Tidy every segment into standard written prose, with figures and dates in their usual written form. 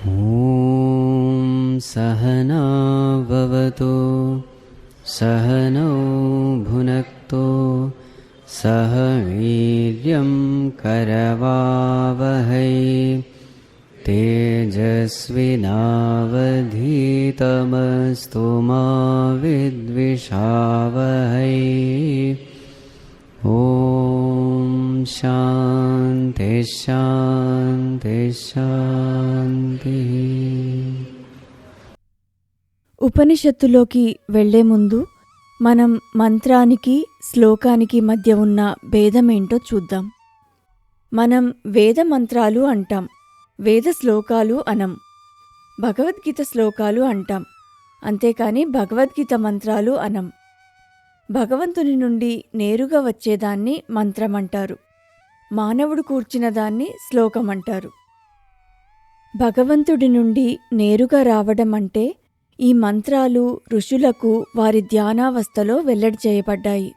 ॐ सहना भवतु सहनौ भुनक्तु सह वीर्यं करवावहै तेजस्विनावधीतमस्तु मा विद्विषावहै। ॐ शान्ति शान्ति शान्तिः। ఉపనిషత్తులోకి వెళ్లే ముందు మనం మంత్రానికి శ్లోకానికి మధ్య ఉన్న భేదమేంటో చూద్దాం. మనం వేద మంత్రాలు అంటాం, వేద శ్లోకాలు అనం. భగవద్గీత శ్లోకాలు అంటాం, అంతేకాని భగవద్గీత మంత్రాలు అనం. భగవంతుని నుండి నేరుగా వచ్చేదాన్ని మంత్రమంటారు, మానవుడు కూర్చిన దాన్ని శ్లోకమంటారు. భగవంతుడి నుండి నేరుగా రావడం అంటే ఈ మంత్రాలు ఋషులకు వారి ధ్యానావస్థలో వెల్లడి చేయబడ్డాయి.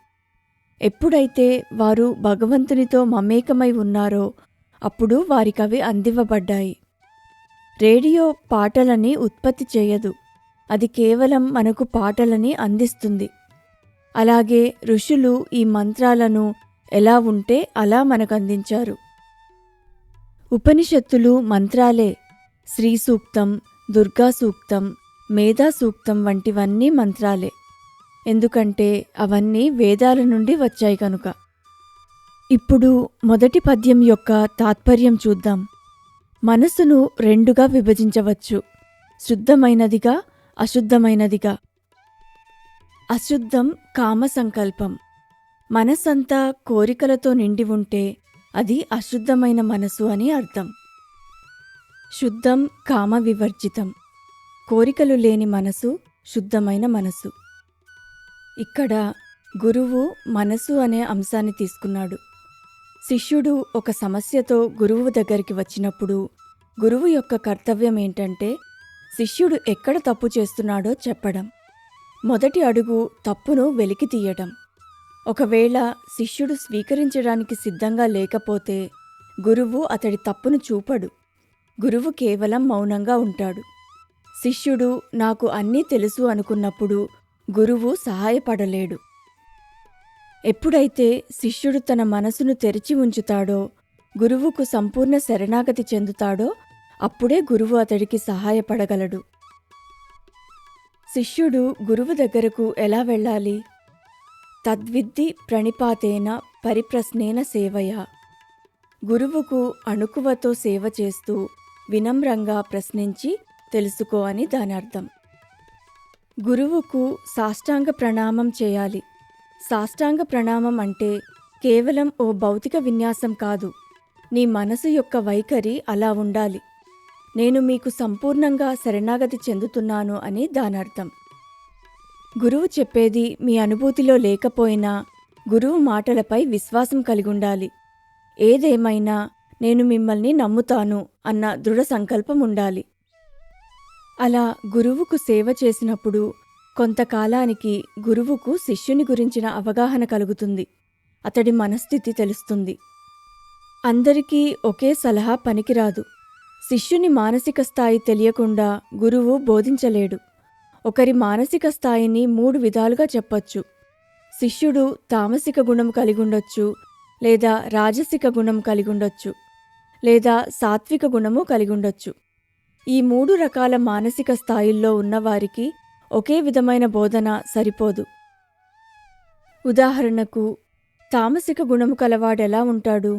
ఎప్పుడైతే వారు భగవంతునితో మమేకమై ఉన్నారో అప్పుడు వారికవి అందివ్వబడ్డాయి. రేడియో పాటలని ఉత్పత్తి చేయదు, అది కేవలం మనకు పాటలని అందిస్తుంది. అలాగే ఋషులు ఈ మంత్రాలను ఎలా ఉంటే అలా మనకు అందించారు. ఉపనిషత్తులు మంత్రాలే. శ్రీ సూక్తం, దుర్గా సూక్తం, మేధా సూక్తం వంటివన్నీ మంత్రాలే, ఎందుకంటే అవన్నీ వేదాల నుండి వచ్చాయి కనుక. ఇప్పుడు మొదటి పద్యం యొక్క తాత్పర్యం చూద్దాం. మనసును రెండుగా విభజించవచ్చు, శుద్ధమైనదిగా, అశుద్ధమైనదిగా. అశుద్ధం కామ సంకల్పం. మనసంతా కోరికలతో నిండి ఉంటే అది అశుద్ధమైన మనసు అని అర్థం. శుద్ధం కామ వివర్జితం. కోరికలు లేని మనసు శుద్ధమైన మనసు. ఇక్కడ గురువు మనసు అనే అంశాన్ని తీసుకున్నాడు. శిష్యుడు ఒక సమస్యతో గురువు దగ్గరికి వచ్చినప్పుడు గురువు యొక్క కర్తవ్యం ఏంటంటే శిష్యుడు ఎక్కడ తప్పు చేస్తున్నాడో చెప్పడం. మొదటి అడుగు తప్పును వెలికి తీయడం. ఒకవేళ శిష్యుడు స్వీకరించడానికి సిద్ధంగా లేకపోతే గురువు అతడి తప్పును చూపడు. గురువు కేవలం మౌనంగా ఉంటాడు. శిష్యుడు నాకు అన్నీ తెలుసు అనుకున్నప్పుడు గురువు సహాయపడలేడు. ఎప్పుడైతే శిష్యుడు తన మనసును తెరిచి ఉంచుతాడో, గురువుకు సంపూర్ణ శరణాగతి చెందుతాడో అప్పుడే గురువు అతడికి సహాయపడగలడు. శిష్యుడు గురువు దగ్గరకు ఎలా వెళ్ళాలి? తద్విద్ధి ప్రణిపాతేన పరిప్రశ్నేన సేవయా. గురువుకు అణుకువతో సేవ చేస్తూ వినమ్రంగా ప్రశ్నించి తెలుసుకో అని దాని అర్థం. గురువుకు సాష్టాంగ ప్రణామం చేయాలి. సాష్టాంగ ప్రణామం అంటే కేవలం ఓ భౌతిక విన్యాసం కాదు, నీ మనసు యొక్క వైఖరి అలా ఉండాలి. నేను మీకు సంపూర్ణంగా శరణాగతి చెందుతున్నాను అని దానర్థం. గురువు చెప్పేది మీ అనుభూతిలో లేకపోయినా గురువు మాటలపై విశ్వాసం కలిగుండాలి. ఏదేమైనా నేను మిమ్మల్ని నమ్ముతాను అన్న దృఢ సంకల్పం ఉండాలి. అలా గురువుకు సేవ చేసినప్పుడు కొంతకాలానికి గురువుకు శిష్యుని గురించిన అవగాహన కలుగుతుంది. అతడి మనస్థితి తెలుస్తుంది. అందరికీ ఒకే సలహా పనికిరాదు. శిష్యుని మానసిక స్థాయి తెలియకుండా గురువు బోధించలేడు. ఒకరి మానసిక స్థాయిని 3 విధాలుగా చెప్పొచ్చు. శిష్యుడు తామసిక గుణం కలిగుండొచ్చు, లేదా రాజసిక గుణం కలిగుండొచ్చు, లేదా సాత్విక గుణము కలిగుండొచ్చు. ఈ 3 రకాల మానసిక స్థాయిల్లో ఉన్నవారికి ఒకే విధమైన బోధన సరిపోదు. ఉదాహరణకు తామసిక గుణము కలవాడెలా ఉంటాడు?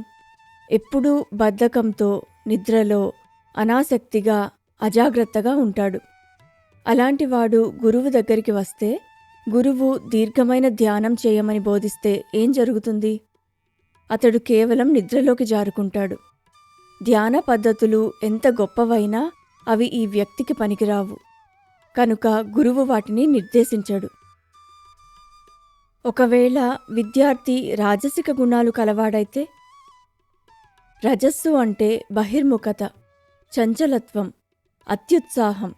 ఎప్పుడూ బద్ధకంతో, నిద్రలో, అనాసక్తిగా, అజాగ్రత్తగా ఉంటాడు. అలాంటివాడు గురువు దగ్గరికి వస్తే గురువు దీర్ఘమైన ధ్యానం చేయమని బోధిస్తే ఏం జరుగుతుంది? అతడు కేవలం నిద్రలోకి జారుకుంటాడు. ధ్యాన పద్ధతులు ఎంత గొప్పవైనా అవి ఈ వ్యక్తికి పనికిరావు. కనుక గురువు వాటిని నిర్దేశించడు. ఒకవేళ విద్యార్థి రాజసిక గుణాలు కలవాడైతే, రజస్సు అంటే బహిర్ముఖత, చంచలత్వం, అత్యుత్సాహం,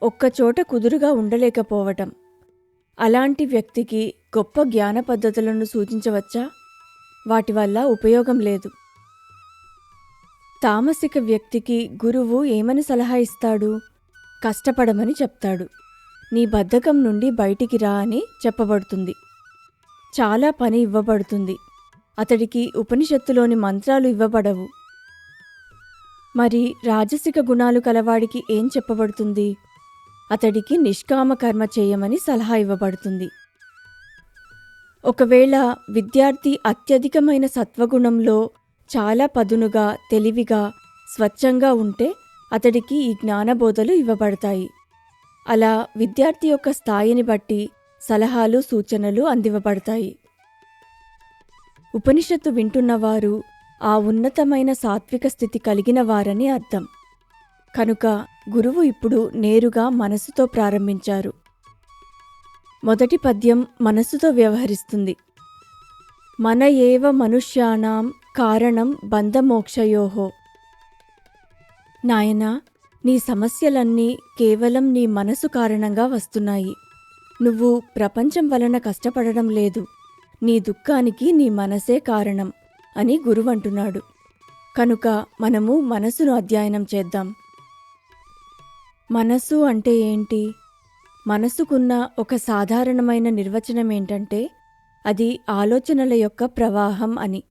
ఒక్కచోట కుదురుగా ఉండలేకపోవటం. అలాంటి వ్యక్తికి గొప్ప జ్ఞాన పద్ధతులను సూచించవచ్చా? వాటి వల్ల ఉపయోగం లేదు. తామసిక వ్యక్తికి గురువు ఏమని సలహా ఇస్తాడు? కష్టపడమని చెప్తాడు. నీ బద్ధకం నుండి బయటికి రా అని చెప్పబడుతుంది. చాలా పని ఇవ్వబడుతుంది. అతడికి ఉపనిషత్తులోని మంత్రాలు ఇవ్వబడవు. మరి రాజసిక గుణాలు కలవాడికి ఏం చెప్పబడుతుంది? అతడికి నిష్కామ కర్మ చేయమని సలహా ఇవ్వబడుతుంది. ఒకవేళ విద్యార్థి అత్యధికమైన సత్వగుణంలో చాలా పదునుగా, తెలివిగా, స్వచ్ఛంగా ఉంటే అతడికి ఈ జ్ఞానబోధలు ఇవ్వబడతాయి. అలా విద్యార్థి యొక్క స్థాయిని బట్టి సలహాలు, సూచనలు అందివ్వబడతాయి. ఉపనిషత్తు వింటున్నవారు ఆ ఉన్నతమైన సాత్విక స్థితి కలిగిన వారని అర్థం. కనుక గురువు ఇప్పుడు నేరుగా మనసుతో ప్రారంభించారు. మొదటి పద్యం మనస్సుతో వ్యవహరిస్తుంది. మన ఏవ మనుష్యానాం కారణం బంధమోక్షయోహో. నాయనా, నీ సమస్యలన్నీ కేవలం నీ మనసు కారణంగా వస్తున్నాయి. నువ్వు ప్రపంచం వలన కష్టపడడం లేదు. నీ దుఃఖానికి నీ మనసే కారణం అని గురువంటున్నాడు. కనుక మనము మనసును అధ్యయనం చేద్దాం. మనసు అంటే ఏంటి? మనసుకున్న ఒక సాధారణమైన నిర్వచనం ఏంటంటే అది ఆలోచనల యొక్క ప్రవాహం అని.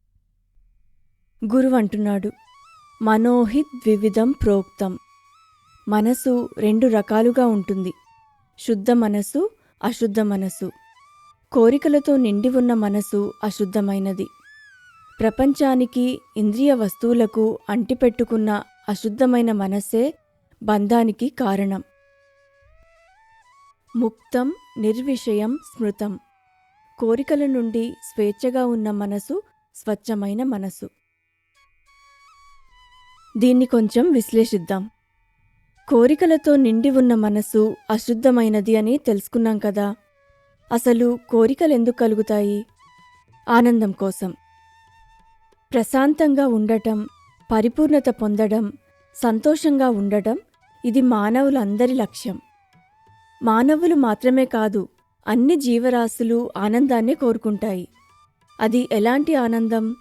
గురువంటున్నాడు, మనోహి ద్వివిధం ప్రోక్తం. మనసు రెండు రకాలుగా ఉంటుంది. శుద్ధ మనసు, అశుద్ధ మనసు. కోరికలతో నిండి ఉన్న మనసు అశుద్ధమైనది. ప్రపంచానికి, ఇంద్రియ వస్తువులకు అంటిపెట్టుకున్న అశుద్ధమైన మనస్సే బంధానికి కారణం. ముక్తం నిర్విషయం స్మృతం. కోరికల నుండి స్వేచ్ఛగా ఉన్న మనసు స్వచ్ఛమైన మనసు. దీన్ని కొంచెం విశ్లేషిద్దాం. కోరికలతో నిండి ఉన్న మనసు అశుద్ధమైనది అని తెలుసుకున్నాం కదా. అసలు కోరికలెందుకు కలుగుతాయి? ఆనందం కోసం. ప్రశాంతంగా ఉండటం, పరిపూర్ణత పొందడం, సంతోషంగా ఉండటం ఇది మానవులందరి లక్ష్యం. మానవులు మాత్రమే కాదు, అన్ని జీవరాశులు ఆనందాన్నే కోరుకుంటాయి. అది ఎలాంటి ఆనందం?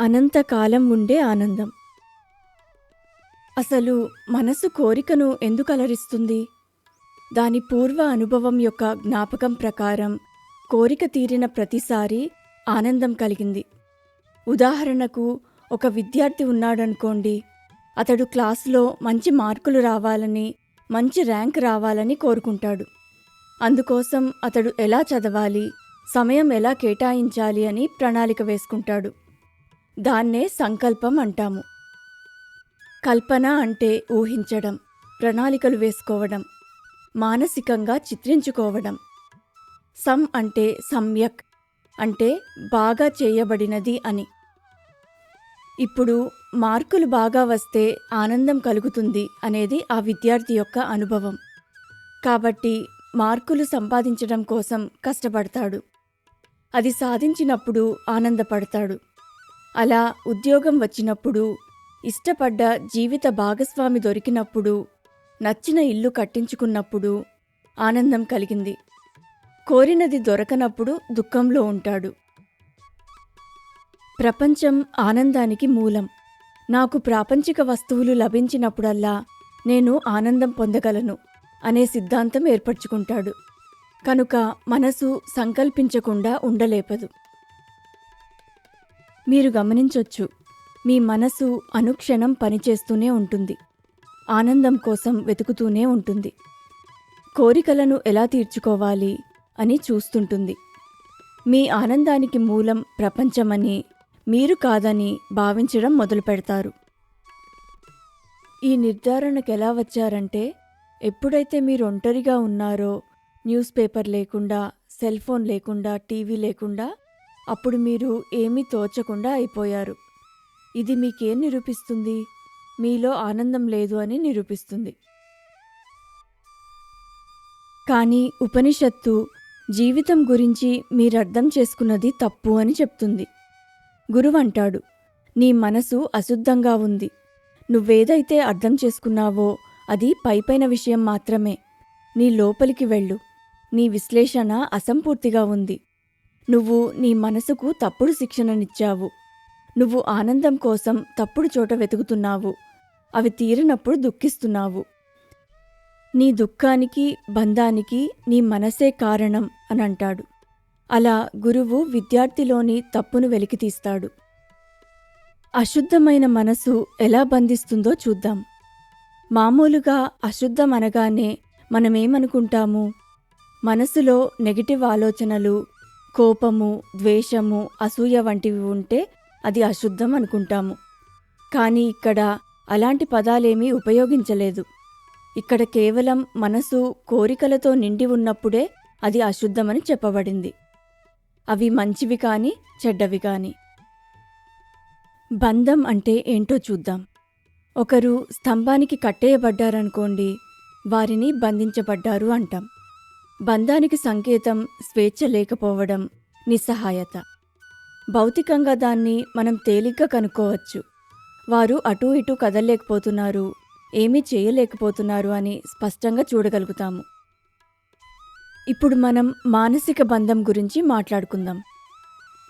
అనంతకాలం ఉండే ఆనందం. అసలు మనసు కోరికను ఎందుకు అలరిస్తుంది? దాని పూర్వ అనుభవం యొక్క జ్ఞాపకం ప్రకారం కోరిక తీరిన ప్రతిసారి ఆనందం కలిగింది. ఉదాహరణకు, ఒక విద్యార్థి ఉన్నాడనుకోండి. అతడు క్లాసులో మంచి మార్కులు రావాలని, మంచి ర్యాంక్ రావాలని కోరుకుంటాడు. అందుకోసం అతడు ఎలా చదవాలి, సమయం ఎలా కేటాయించాలి అని ప్రణాళిక వేసుకుంటాడు. దాన్నే సంకల్పం అంటాము. కల్పన అంటే ఊహించడం, ప్రణాళికలు వేసుకోవడం, మానసికంగా చిత్రించుకోవడం. సం అంటే సమ్యక్, అంటే బాగా చేయబడినది అని. ఇప్పుడు మార్కులు బాగా వస్తే ఆనందం కలుగుతుంది అనేది ఆ విద్యార్థి యొక్క అనుభవం. కాబట్టి మార్కులు సంపాదించడం కోసం కష్టపడతాడు. అది సాధించినప్పుడు ఆనందపడతాడు. అలా ఉద్యోగం వచ్చినప్పుడు, ఇష్టపడ్డ జీవిత భాగస్వామి దొరికినప్పుడు, నచ్చిన ఇల్లు కట్టించుకున్నప్పుడు ఆనందం కలిగింది. కోరినది దొరకనప్పుడు దుఃఖంలో ఉంటాడు. ప్రపంచం ఆనందానికి మూలం. నాకు ప్రాపంచిక వస్తువులు లభించినప్పుడల్లా నేను ఆనందం పొందగలను అనే సిద్ధాంతం ఏర్పరచుకుంటాడు. కనుక మనసు సంకల్పించకుండా ఉండలేపదు. మీరు గమనించొచ్చు, మీ మనసు అనుక్షణం పనిచేస్తూనే ఉంటుంది. ఆనందం కోసం వెతుకుతూనే ఉంటుంది. కోరికలను ఎలా తీర్చుకోవాలి అని చూస్తుంటుంది. మీ ఆనందానికి మూలం ప్రపంచమని, మీరు కాదని భావించడం మొదలు పెడతారు. ఈ నిర్ధారణకు ఎలా వచ్చారంటే, ఎప్పుడైతే మీరు ఒంటరిగా ఉన్నారో, న్యూస్ పేపర్ లేకుండా, సెల్ ఫోన్ లేకుండా, టీవీ లేకుండా, అప్పుడు మీరు ఏమీ తోచకుండా అయిపోయారు. ఇది మీకేం నిరూపిస్తుంది? మీలో ఆనందం లేదు అని నిరూపిస్తుంది. కానీ ఉపనిషత్తు జీవితం గురించి మీరర్థం చేసుకున్నది తప్పు అని చెప్తుంది. గురువంటాడు, నీ మనసు అశుద్ధంగా ఉంది. నువ్వేదైతే అర్థం చేసుకున్నావో అది పైపైన విషయం మాత్రమే. నీ లోపలికి వెళ్ళు. నీ విశ్లేషణ అసంపూర్తిగా ఉంది. నువ్వు నీ మనసుకు తప్పుడు శిక్షణనిచ్చావు. నువ్వు ఆనందం కోసం తప్పుడు చోట వెతుకుతున్నావు. అవి తీరినప్పుడు దుఃఖిస్తున్నావు. నీ దుఃఖానికి, బంధానికి నీ మనసే కారణం అని అంటాడు. అలా గురువు విద్యార్థిలోని తప్పును వెలికితీస్తాడు. అశుద్ధమైన మనసు ఎలా బంధిస్తుందో చూద్దాం. మామూలుగా అశుద్ధం అనగానే మనమేమనుకుంటాము? మనసులో నెగటివ్ ఆలోచనలు, కోపము, ద్వేషము, అసూయ వంటివి ఉంటే అది అశుద్ధం అనుకుంటాము. కానీ ఇక్కడ అలాంటి పదాలేమీ ఉపయోగించలేదు. ఇక్కడ కేవలం మనసు కోరికలతో నిండి ఉన్నప్పుడే అది అశుద్ధమని చెప్పబడింది. అవి మంచివి కాని, చెడ్డవి కాని. బంధం అంటే ఏంటో చూద్దాం. ఒకరు స్తంభానికి కట్టేయబడ్డారనుకోండి, వారిని బంధించబడ్డారు అంటాం. బంధానికి సంకేతం స్వేచ్ఛ లేకపోవడం, నిస్సహాయత. భౌతికంగా దాన్ని మనం తేలిగ్గా కనుక్కోవచ్చు. వారు అటూ ఇటూ కదలలేకపోతున్నారు, ఏమీ చేయలేకపోతున్నారు అని స్పష్టంగా చూడగలుగుతాము. ఇప్పుడు మనం మానసిక బంధం గురించి మాట్లాడుకుందాం.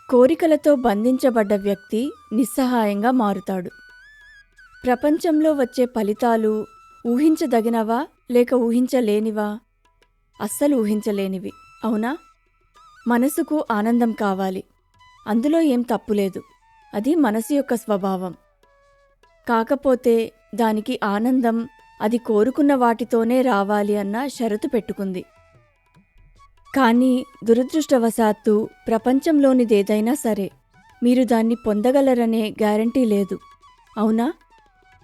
కోరికలతో బంధించబడ్డ వ్యక్తి నిస్సహాయంగా మారుతాడు. ప్రపంచంలో వచ్చే ఫలితాలు ఊహించదగినవా లేక ఊహించలేనివా? అస్సలు ఊహించలేనివి, అవునా? మనసుకు ఆనందం కావాలి, అందులో ఏం తప్పులేదు. అది మనసు యొక్క స్వభావం. కాకపోతే దానికి ఆనందం అది కోరుకున్న వాటితోనే రావాలి అన్న షరతు పెట్టుకుంది. కానీ దురదృష్టవశాత్తు ప్రపంచంలోనిదేదైనా సరే మీరు దాన్ని పొందగలరనే గ్యారంటీ లేదు, అవునా?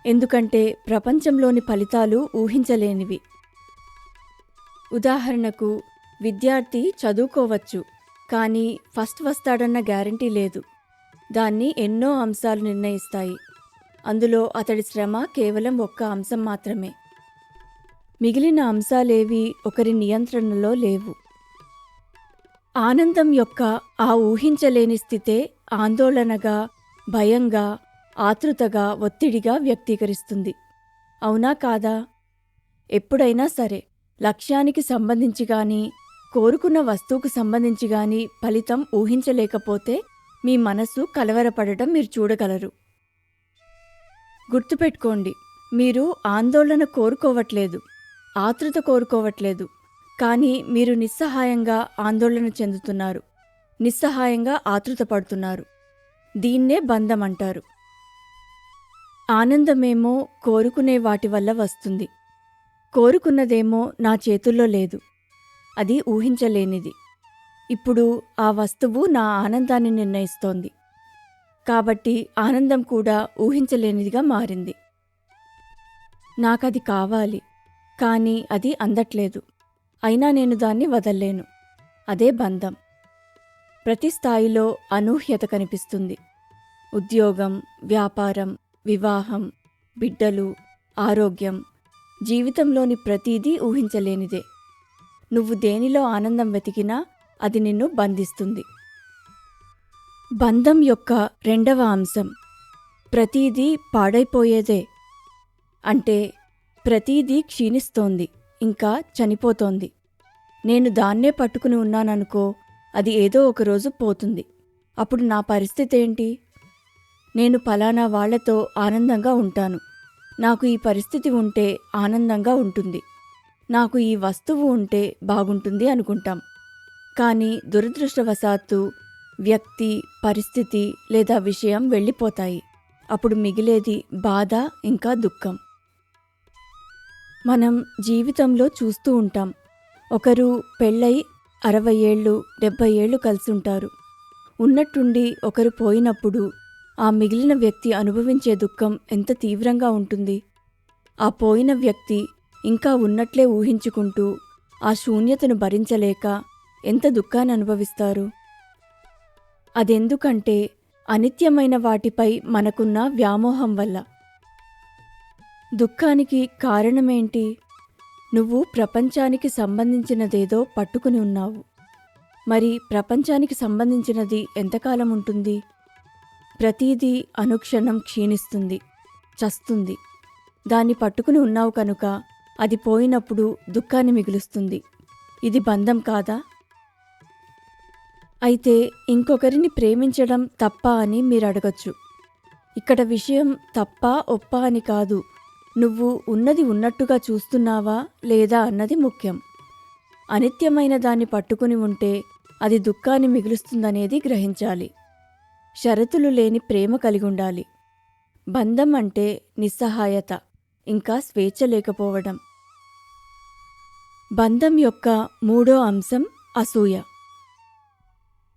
ఎందుకంటే ప్రపంచంలోని ఫలితాలు ఊహించలేనివి. ఉదాహరణకు, విద్యార్థి చదువుకోవచ్చు, కానీ ఫస్ట్ వస్తాడన్న గ్యారంటీ లేదు. దాన్ని ఎన్నో అంశాలు నిర్ణయిస్తాయి. అందులో అతడి శ్రమ కేవలం ఒక్క అంశం మాత్రమే. మిగిలిన అంశాలేవి ఒకరి నియంత్రణలో లేవు. ఆనందం యొక్క ఆ ఊహించలేని స్థితే ఆందోళనగా, భయంగా, ఆతృతగా, ఒత్తిడిగా వ్యక్తీకరిస్తుంది, అవునా కాదా? ఎప్పుడైనా సరే లక్ష్యానికి సంబంధించి గాని, కోరుకున్న వస్తువుకు సంబంధించి గాని ఫలితం ఊహించలేకపోతే మీ మనసు కలవరపడటం మీరు చూడగలరు. గుర్తుపెట్టుకోండి, మీరు ఆందోళన కోరుకోవట్లేదు, ఆతృత కోరుకోవట్లేదు. కానీ మీరు నిస్సహాయంగా ఆందోళన చెందుతున్నారు, నిస్సహాయంగా ఆతృత పడుతున్నారు. దీన్నే బంధం అంటారు. ఆనందమేమో కోరుకునే వాటి వల్ల వస్తుంది. కోరుకున్నదేమో నా చేతుల్లో లేదు, అది ఊహించలేనిది. ఇప్పుడు ఆ వస్తువు నా ఆనందాన్ని నిర్ణయిస్తోంది. కాబట్టి ఆనందం కూడా ఊహించలేనిదిగా మారింది. నాకది కావాలి, కానీ అది అందట్లేదు. అయినా నేను దాన్ని వదల్లేను. అదే బంధం. ప్రతి స్థాయిలో అనూహ్యత కనిపిస్తుంది. ఉద్యోగం, వ్యాపారం, వివాహం, బిడ్డలు, ఆరోగ్యం, జీవితంలోని ప్రతీదీ ఊహించలేనిదే. నువ్వు దేనిలో ఆనందం వెతికినా అది నిన్ను బంధిస్తుంది. బంధం యొక్క రెండవ అంశం, ప్రతీదీ పాడైపోయేదే. అంటే ప్రతీదీ క్షీణిస్తోంది, ఇంకా చనిపోతోంది. నేను దాన్నే పట్టుకుని ఉన్నాననుకో, అది ఏదో ఒకరోజు పోతుంది. అప్పుడు నా పరిస్థితి ఏంటి? నేను ఫలానా వాళ్లతో ఆనందంగా ఉంటాను, నాకు ఈ పరిస్థితి ఉంటే ఆనందంగా ఉంటుంది, నాకు ఈ వస్తువు ఉంటే బాగుంటుంది అనుకుంటాం. కానీ దురదృష్టవశాత్తు వ్యక్తి, పరిస్థితి లేదా విషయం వెళ్ళిపోతాయి. అప్పుడు మిగిలేది బాధ, ఇంకా దుఃఖం. మనం జీవితంలో చూస్తూ ఉంటాం, ఒకరు పెళ్ళై 60 ఏళ్ళు 70 ఏళ్ళు కలిసుంటారు. ఉన్నట్టుండి ఒకరు పోయినప్పుడు ఆ మిగిలిన వ్యక్తి అనుభవించే దుఃఖం ఎంత తీవ్రంగా ఉంటుంది. ఆ పోయిన వ్యక్తి ఇంకా ఉన్నట్లే ఊహించుకుంటూ ఆ శూన్యతను భరించలేక ఎంత దుఃఖాన్ని అనుభవిస్తారు. అదెందుకంటే అనిత్యమైన వాటిపై మనకున్న వ్యామోహం వల్ల. దుఃఖానికి కారణమేంటి? నువ్వు ప్రపంచానికి సంబంధించినదేదో పట్టుకుని ఉన్నావు. మరి ప్రపంచానికి సంబంధించినది ఎంతకాలం ఉంటుంది? ప్రతీదీ అనుక్షణం క్షీణిస్తుంది, చస్తుంది. దాన్ని పట్టుకుని ఉన్నావు కనుక అది పోయినప్పుడు దుఃఖాన్ని మిగులుస్తుంది. ఇది బంధం కాదా? అయితే ఇంకొకరిని ప్రేమించడం తప్పా అని మీరు అడగొచ్చు. ఇక్కడ విషయం తప్పా ఒప్పా అని కాదు, నువ్వు ఉన్నది ఉన్నట్టుగా చూస్తున్నావా లేదా అన్నది ముఖ్యం. అనిత్యమైన దాన్ని పట్టుకుని ఉంటే అది దుఃఖాన్ని మిగులుస్తుందనేది గ్రహించాలి. షరతులు లేని ప్రేమ కలిగుండాలి. బంధం అంటే నిస్సహాయత, ఇంకా స్వేచ్ఛ లేకపోవడం. బంధం యొక్క మూడో అంశం అసూయ.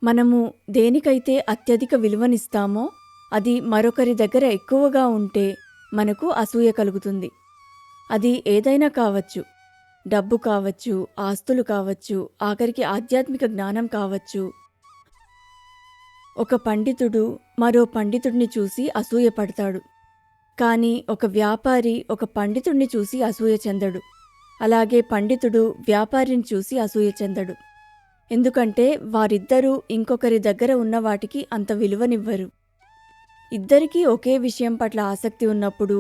మనము దేనికైతే అత్యధిక విలువనిస్తామో అది మరొకరి దగ్గర ఎక్కువగా ఉంటే మనకు అసూయ కలుగుతుంది. అది ఏదైనా కావచ్చు, డబ్బు కావచ్చు, ఆస్తులు కావచ్చు, ఆఖరికి ఆధ్యాత్మిక జ్ఞానం కావచ్చు. ఒక పండితుడు మరో పండితుడిని చూసి అసూయ పడతాడు, కానీ ఒక వ్యాపారి ఒక పండితుడిని చూసి అసూయ చెందడు. అలాగే పండితుడు వ్యాపారిని చూసి అసూయ చెందడు. ఎందుకంటే వారిద్దరూ ఇంకొకరి దగ్గర ఉన్న వాటికి అంత విలువనివ్వరు. ఇద్దరికీ ఒకే విషయం పట్ల ఆసక్తి ఉన్నప్పుడు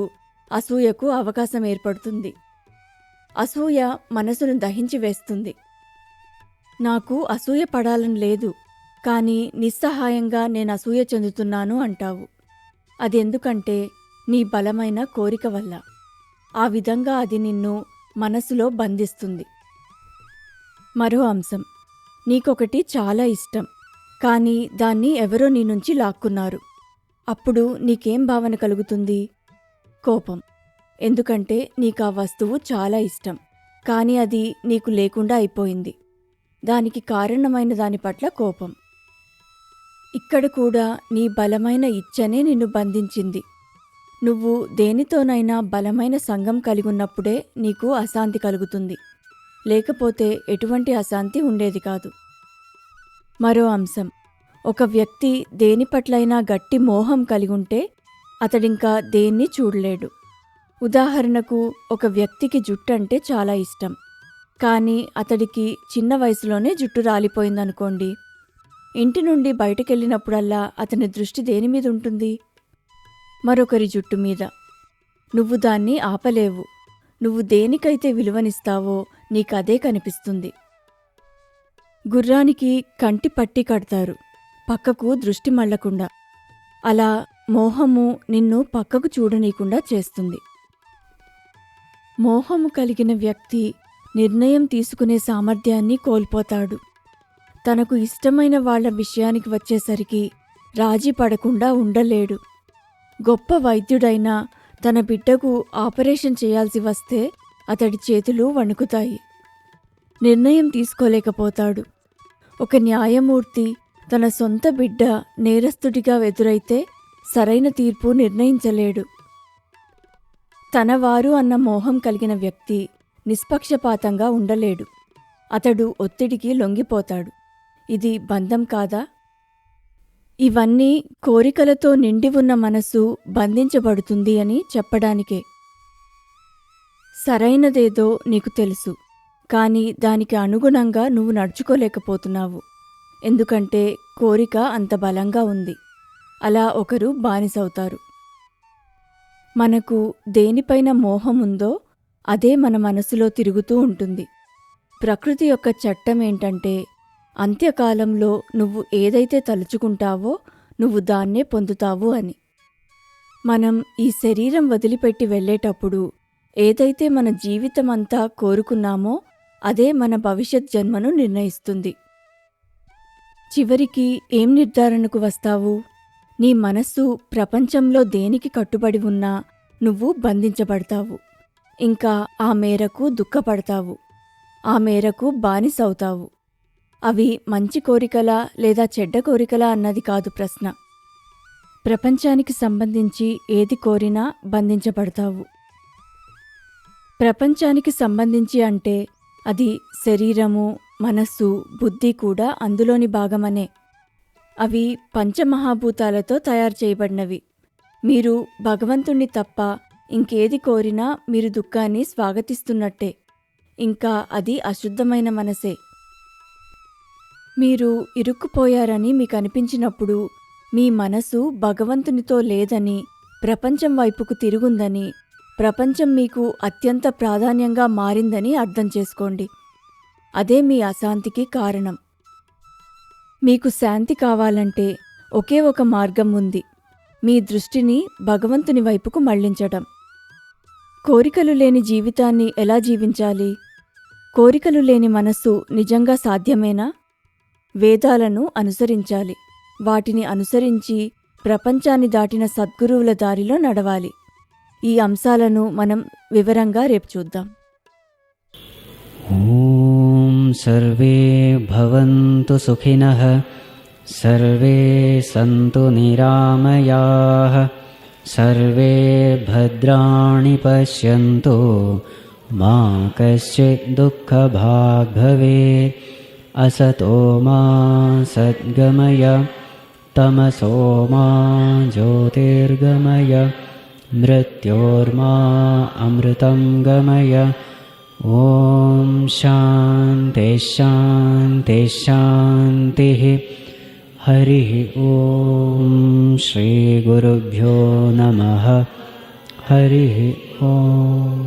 అసూయకు అవకాశం ఏర్పడుతుంది. అసూయ మనసును దహించి వేస్తుంది. నాకు అసూయ పడాలని లేదు, కానీ నిస్సహాయంగా నేను అసూయ చెందుతున్నాను అంటావు. అది ఎందుకంటే నీ బలమైన కోరిక వల్ల. ఆ విధంగా అది నిన్ను మనసులో బంధిస్తుంది. మరో అంశం, నీకొకటి చాలా ఇష్టం, కానీ దాన్ని ఎవరో నీ నుంచి లాక్కున్నారు. అప్పుడు నీకేం భావన కలుగుతుంది? కోపం. ఎందుకంటే నీకు ఆ వస్తువు చాలా ఇష్టం, కానీ అది నీకు లేకుండా అయిపోయింది. దానికి కారణమైన దాని పట్ల కోపం. ఇక్కడ కూడా నీ బలమైన ఇచ్చనే నిన్ను బంధించింది. నువ్వు దేనితోనైనా బలమైన సంఘం కలిగున్నప్పుడే నీకు అశాంతి కలుగుతుంది, లేకపోతే ఎటువంటి అశాంతి ఉండేది కాదు. మరో అంశం, ఒక వ్యక్తి దేని పట్లైనా గట్టి మోహం కలిగుంటే అతడింకా దేన్ని చూడలేడు. ఉదాహరణకు, ఒక వ్యక్తికి జుట్టు అంటే చాలా ఇష్టం, కానీ అతడికి చిన్న వయసులోనే జుట్టు రాలిపోయిందనుకోండి. ఇంటి నుండి బయటకెళ్ళినప్పుడల్లా అతని దృష్టి దేని మీద ఉంటుంది? మరొకరి జుట్టు మీద. నువ్వు దాన్ని ఆపలేవు. నువ్వు దేనికైతే విలువనిస్తావో నీకదే కనిపిస్తుంది. గుర్రానికి కంటి పట్టి కడతారు, పక్కకు దృష్టి మళ్లకుండా. అలా మోహము నిన్ను పక్కకు చూడనీయకుండా చేస్తుంది. మోహము కలిగిన వ్యక్తి నిర్ణయం తీసుకునే సామర్థ్యాన్ని కోల్పోతాడు. తనకు ఇష్టమైన వాళ్ల విషయానికి వచ్చేసరికి రాజీ పడకుండా ఉండలేడు. గొప్ప వైద్యుడైనా తన బిడ్డకు ఆపరేషన్ చేయాల్సి వస్తే అతడి చేతులు వణుకుతాయి. నిర్ణయం తీసుకోలేకపోతాడు. ఒక న్యాయమూర్తి తన సొంత బిడ్డ నేరస్తుడిగా ఎదురైతే సరైన తీర్పు నిర్ణయించలేడు. తనవారు అన్న మోహం కలిగిన వ్యక్తి నిష్పక్షపాతంగా ఉండలేడు. అతడు ఒత్తిడికి లొంగిపోతాడు. ఇది బంధం కాదా? ఇవన్నీ కోరికలతో నిండి ఉన్న మనసు బంధించబడుతుంది అని చెప్పడానికే. సరైనదేదో నీకు తెలుసు, కానీ దానికి అనుగుణంగా నువ్వు నడుచుకోలేకపోతున్నావు. ఎందుకంటే కోరిక అంత బలంగా ఉంది. అలా ఒకరు బానిసవుతారు. మనకు దేనిపైన మోహముందో అదే మన మనసులో తిరుగుతూ ఉంటుంది. ప్రకృతి యొక్క చట్టం ఏంటంటే, అంత్యకాలంలో నువ్వు ఏదైతే తలుచుకుంటావో నువ్వు దాన్నే పొందుతావు అని. మనం ఈ శరీరం వదిలిపెట్టి వెళ్ళేటప్పుడు ఏదైతే మన జీవితమంతా కోరుకున్నామో అదే మన భవిష్యత్ జన్మను నిర్ణయిస్తుంది. చివరికి ఏం నిర్ధారణకు వస్తావు? నీ మనస్సు ప్రపంచంలో దేనికి కట్టుబడి ఉన్నా నువ్వు బంధించబడతావు. ఇంకా ఆ మేరకు దుఃఖపడతావు. ఆ మేరకు బానిసవుతావు. అవి మంచి కోరికలా లేదా చెడ్డ కోరికలా అన్నది కాదు ప్రశ్న. ప్రపంచానికి సంబంధించి ఏది కోరినా బంధించబడతావు. ప్రపంచానికి సంబంధించి అంటే అది శరీరము, మనస్సు, బుద్ధి కూడా అందులోని భాగమనే. అవి పంచమహాభూతాలతో తయారు చేయబడినవి. మీరు భగవంతుణ్ణి తప్ప ఇంకేది కోరినా మీరు దుఃఖాన్ని స్వాగతిస్తున్నట్టే. ఇంకా అది అశుద్ధమైన మనసే. మీరు ఇరుక్కుపోయారని మీకు అనిపించినప్పుడు మీ మనసు భగవంతునితో లేదని, ప్రపంచం వైపుకు తిరుగుందని, ప్రపంచం మీకు అత్యంత ప్రాధాన్యంగా మారిందని అర్థం చేసుకోండి. అదే మీ అశాంతికి కారణం. మీకు శాంతి కావాలంటే ఒకే ఒక మార్గం ఉంది. మీ దృష్టిని భగవంతుని వైపుకు మళ్లించటం. కోరికలు లేని జీవితాన్ని ఎలా జీవించాలి? కోరికలు లేని మనస్సు నిజంగా సాధ్యమేనా? వేదాలను అనుసరించాలి. వాటిని అనుసరించి ప్రపంచాన్ని దాటిన సద్గురువుల దారిలో నడవాలి. ఈ అంశాలను మనం వివరంగా రేపు చూద్దాం. ఓం సర్వే భవంతు సుఖినః, సర్వే సంతు నిరామయాః, సర్వే భద్రాణి పశ్యంతు, మా కశ్చిత్ దుఃఖభాగ్ భవేత్. అసతో మా సద్గమయ, తమసో మా జ్యోతిర్గమయ, మృత్యోర్మా అమృతం గమయ. ఓం శాంతి శాంతి శాంతి. హరి ఓం. శ్రీ గురుభ్యో నమః. హరి ఓం.